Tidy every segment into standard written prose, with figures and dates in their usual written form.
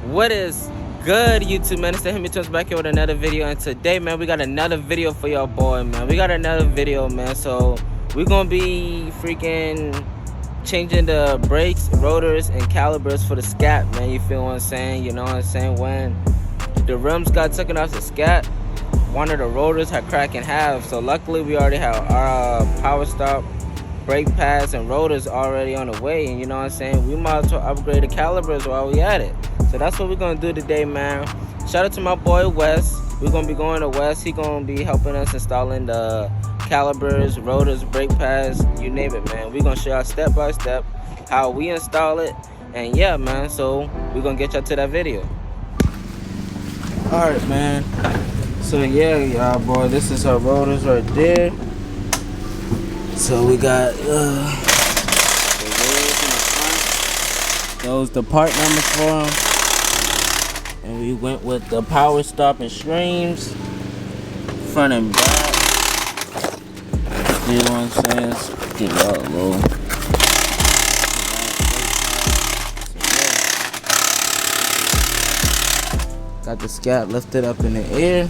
What is good, YouTube, man? It's the 𝐒𝐲𝐵𝐾𝐃 back here with another video, and today, man, we got another video for y'all, boy, man. We got another video, man. So we're gonna be freaking changing the brakes, rotors, and calipers for the Scat, man. You feel what I'm saying? You know what I'm saying? When the rims got taken off the Scat, one of the rotors had cracked in half. So luckily, we already have our Powerstop brake pads and rotors already on the way, and you know what I'm saying, we might as well upgrade the calipers while we at it. So that's what we're gonna do today, man. Shout out to my boy Wes. We're gonna be going to Wes. He gonna be helping us installing the calipers, rotors, brake pads, you name it, man. We're gonna show y'all step by step how we install it, and yeah, man, so we're gonna get y'all to that video. All right, man, so yeah, y'all, boy, this is our rotors right there. So we got the wheels in the front. Those the part numbers for them. And we went with the Powerstop and streams, front and back. You know what I'm saying? Let's get it out a little. Got the Scat lifted up in the air.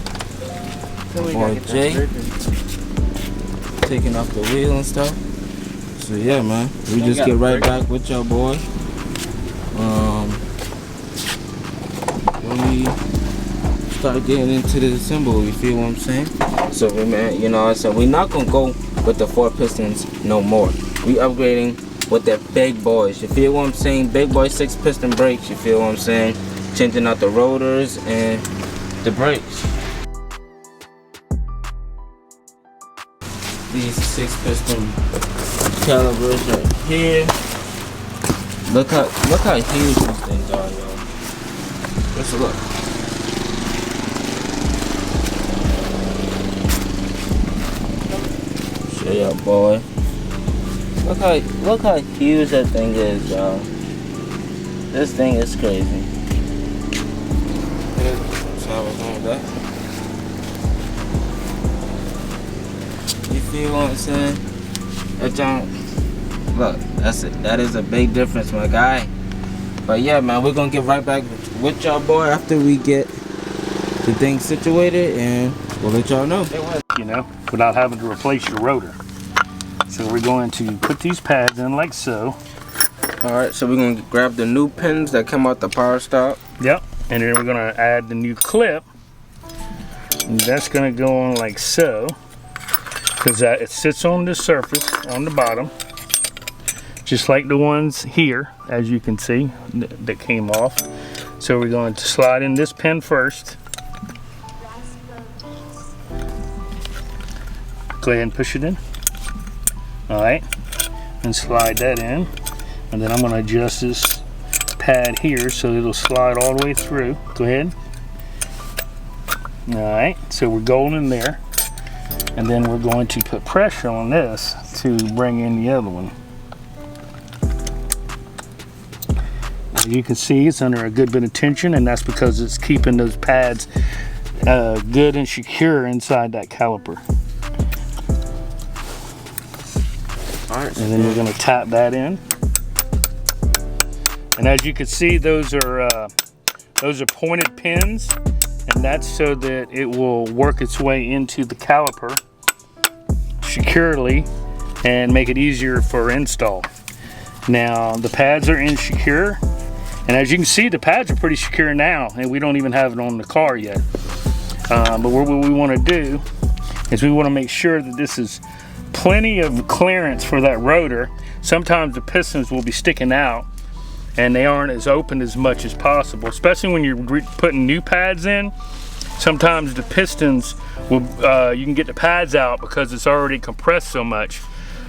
So we boy Jay taking off the wheel and stuff. So yeah, man, we just get right back with y'all, boy. When we start getting into the symbol, you feel what I'm saying? So man, you know what I'm saying, we're not gonna go with the 4 pistons no more. We upgrading with the big boys, you feel what I'm saying? Big boy 6-piston brakes, you feel what I'm saying? Changing out the rotors and the brakes. These 6-piston calipers right here. Look how huge these things are, y'all. Let's look. Show y'all, boy. Look how huge that thing is, y'all. This thing is crazy. That's how we're going with that. You feel what I'm saying? That junk, look, that's it. That is a big difference, my guy. But yeah, man, we're gonna get right back with y'all, boy, after we get the thing situated, and we'll let y'all know. You know, without having to replace your rotor. So we're going to put these pads in like so. All right, so we're gonna grab the new pins that come out the Powerstop. Yep, and then we're gonna add the new clip. And that's gonna go on like so, because it sits on the surface on the bottom, just like the ones here, as you can see, that came off. So we're going to slide in this pin first. Go ahead and push it in. All right, and slide that in. And then I'm going to adjust this pad here so it'll slide all the way through. Go ahead. All right, so we're going in there. And then we're going to put pressure on this to bring in the other one. As you can see, it's under a good bit of tension, and that's because it's keeping those pads good and secure inside that caliper. All right, and then we're going to tap that in. And as you can see, those are pointed pins, and that's so that it will work its way into the caliper securely and make it easier for install. Now the pads are insecure, and as you can see, the pads are pretty secure now, and we don't even have it on the car yet. But what we want to do is we want to make sure that this is plenty of clearance for that rotor. Sometimes the pistons will be sticking out and they aren't as open as much as possible, especially when you're putting new pads in. Sometimes the pistons will, you can get the pads out because it's already compressed so much.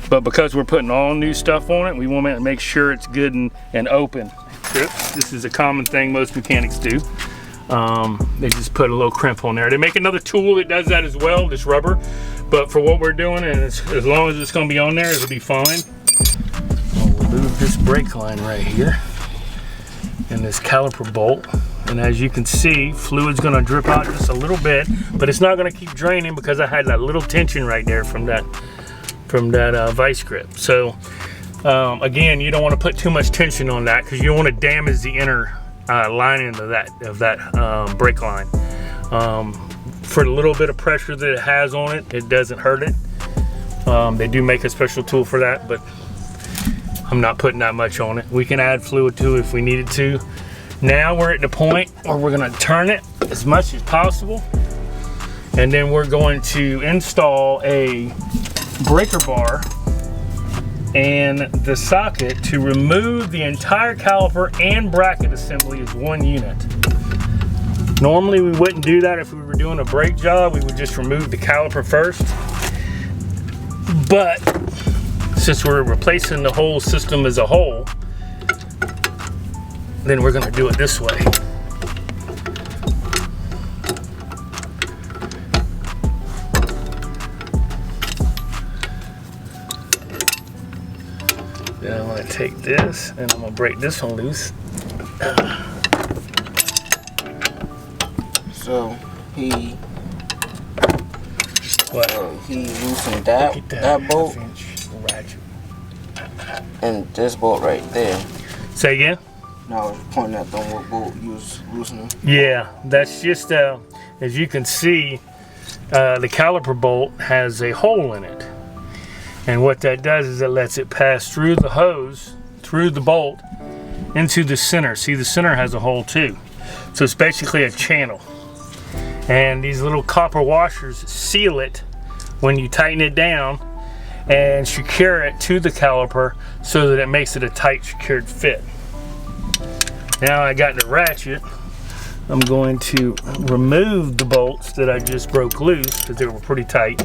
But because we're putting all new stuff on it, we want to make sure it's good and open. This is a common thing most mechanics do. They just put a little crimp on there. They make another tool that does that as well, this rubber. But for what we're doing, and as long as it's going to be on there, it'll be fine. We'll move this brake line right here and this caliper bolt. And as you can see, fluid's gonna drip out just a little bit, but it's not gonna keep draining because I had that little tension right there from that vice grip. So again, you don't want to put too much tension on that because you don't want to damage the inner lining of that brake line. For the little bit of pressure that it has on it, it doesn't hurt it. They do make a special tool for that, but I'm not putting that much on it. We can add fluid to it if we needed to. Now we're at the point where we're gonna turn it as much as possible, and then we're going to install a breaker bar and the socket to remove the entire caliper and bracket assembly as one unit. Normally we wouldn't do that if we were doing a brake job. We would just remove the caliper first. But since we're replacing the whole system as a whole, then we're gonna do it this way. Then I'm gonna take this and I'm gonna break this one loose. So he loosened that bolt and this bolt right there. Say again? No, I was pointing at what bolt you was loosening. Yeah, that's just as you can see, the caliper bolt has a hole in it, and what that does is it lets it pass through the hose, through the bolt, into the center. See, the center has a hole too, so it's basically a channel. And these little copper washers seal it when you tighten it down and secure it to the caliper so that it makes it a tight, secured fit. Now I got the ratchet. I'm going to remove the bolts that I just broke loose because they were pretty tight.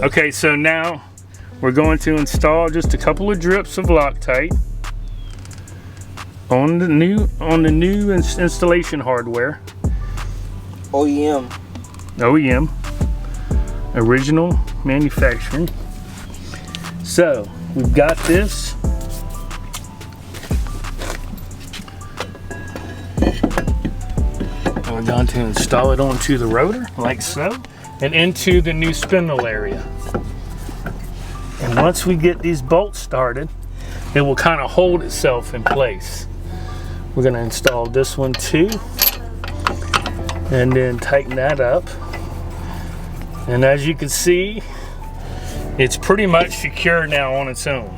Okay, so now we're going to install just a couple of drips of Loctite on the new installation hardware. OEM, original manufacturing. So we've got this. And we're going to install it onto the rotor like so, and into the new spindle area. And once we get these bolts started, it will kind of hold itself in place. We're going to install this one too, and then tighten that up. And as you can see, it's pretty much secure now on its own.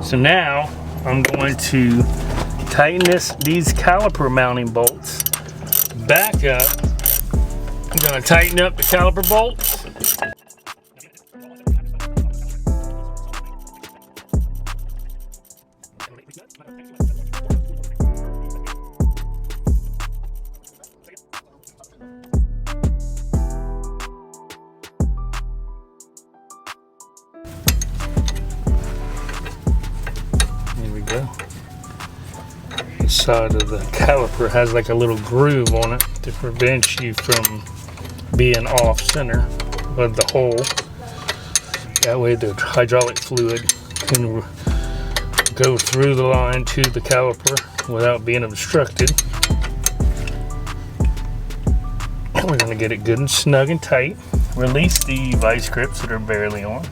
So now I'm going to tighten these caliper mounting bolts back up. I'm going to tighten up the caliper bolts. There we go. The side of the caliper has like a little groove on it to prevent you from being off center of the hole. That way the hydraulic fluid can go through the line to the caliper without being obstructed. And we're going to get it good and snug and tight. Release the vice grips that are barely on.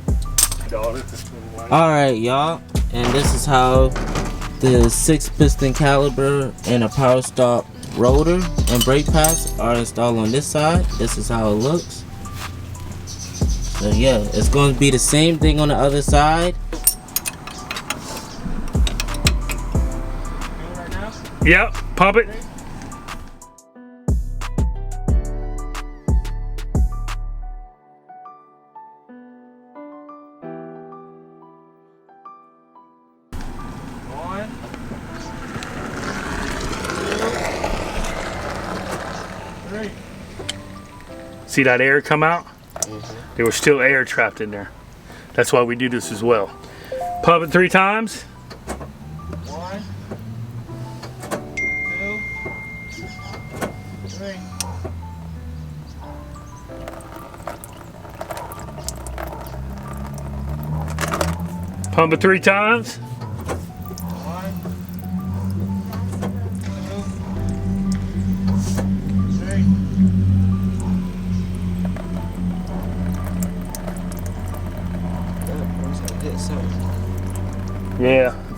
Alright y'all, and this is how the 6-piston caliper and a Powerstop rotor and brake pads are installed on this side. This is how it looks. So yeah, it's going to be the same thing on the other side. Yep, pump it. See that air come out? Mm-hmm. There was still air trapped in there. That's why we do this as well. Pump it 3 times. 1, 2, 3. Pump it 3 times. 1,